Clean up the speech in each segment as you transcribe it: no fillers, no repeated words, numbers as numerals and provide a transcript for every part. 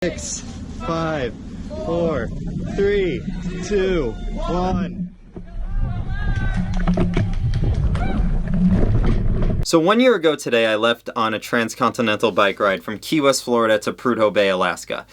6, 5, 4, 3, 2, 1. So 1 year ago today, I left on a transcontinental bike ride from Key West, Florida to Prudhoe Bay, Alaska.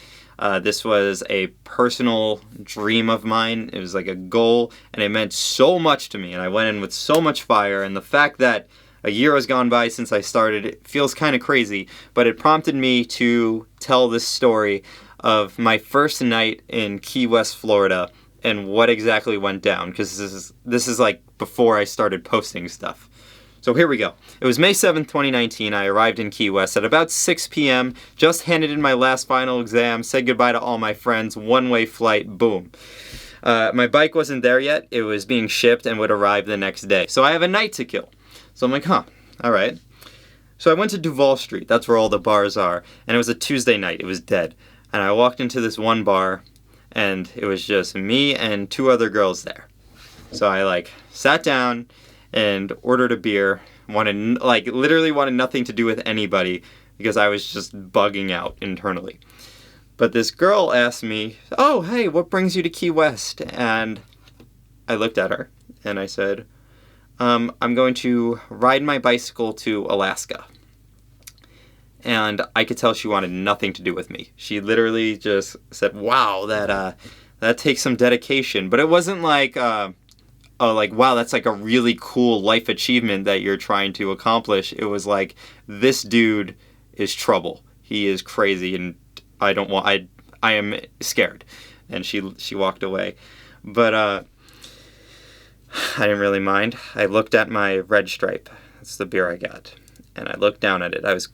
This was a personal dream of mine. It was like a goal, and it meant so much to me, and I went in with so much fire, and the fact that a year has gone by since I started, it feels kind of crazy, but it prompted me to tell this story of my first night in Key West, Florida, and what exactly went down, because this is like before I started posting stuff. So here we go. It was May 7th, 2019. I arrived in Key West at about 6 p.m., just handed in my last final exam, said goodbye to all my friends, one-way flight, boom. My bike wasn't there yet. It was being shipped and would arrive the next day. So I have a night to kill. So I'm like, all right. So I went to Duval Street. That's where all the bars are. And it was a Tuesday night. It was dead. And I walked into this one bar, and it was just me and two other girls there. So I sat down and ordered a beer. Literally wanted nothing to do with anybody because I was just bugging out internally. But this girl asked me, "Oh, hey, what brings you to Key West?" And I looked at her and I said, I'm going to ride my bicycle to Alaska. And I could tell she wanted nothing to do with me. She literally just said, "Wow, that takes some dedication." But it wasn't like, wow, that's like a really cool life achievement that you're trying to accomplish. It was like, this dude is trouble. He is crazy, and I am scared. And she walked away. But I didn't really mind. I looked at my Red Stripe. That's the beer I got. And I looked down at it. I was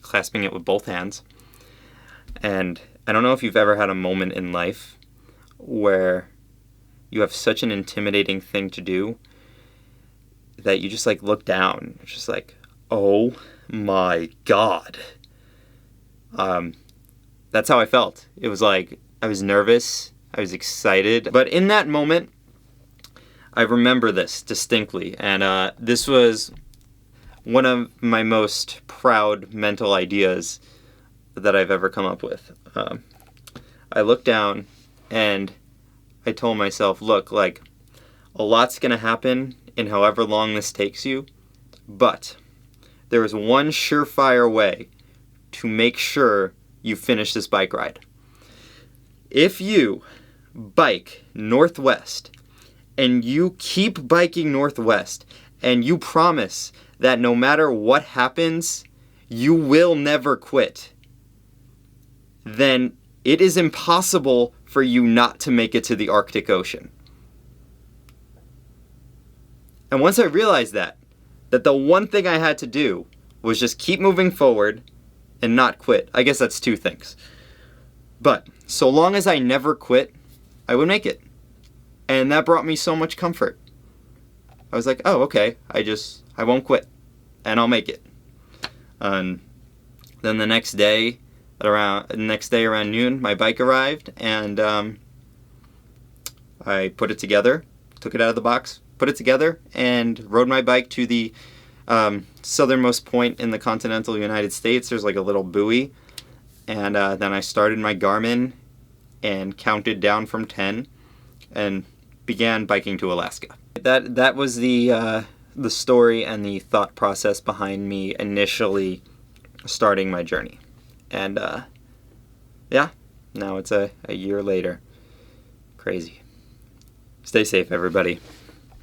clasping it with both hands. And I don't know if you've ever had a moment in life where you have such an intimidating thing to do that you just look down. It's just like, oh my God. That's how I felt. It was like, I was nervous. I was excited. But in that moment, I remember this distinctly, and this was one of my most proud mental ideas that I've ever come up with. I looked down and I told myself, look, a lot's gonna happen in however long this takes you, but there is one surefire way to make sure you finish this bike ride. If you bike northwest, and you keep biking northwest, and you promise that no matter what happens, you will never quit, then it is impossible for you not to make it to the Arctic Ocean. And once I realized that the one thing I had to do was just keep moving forward and not quit. I guess that's two things. But so long as I never quit, I would make it. And that brought me so much comfort. I was like, oh, okay, I won't quit, and I'll make it. And then the next day around noon, my bike arrived, and I put it together, took it out of the box, put it together, and rode my bike to the southernmost point in the continental United States. There's a little buoy, and then I started my Garmin and counted down from 10, and began biking to Alaska. That was the story and the thought process behind me initially starting my journey. And now it's a year later. Crazy. Stay safe, everybody.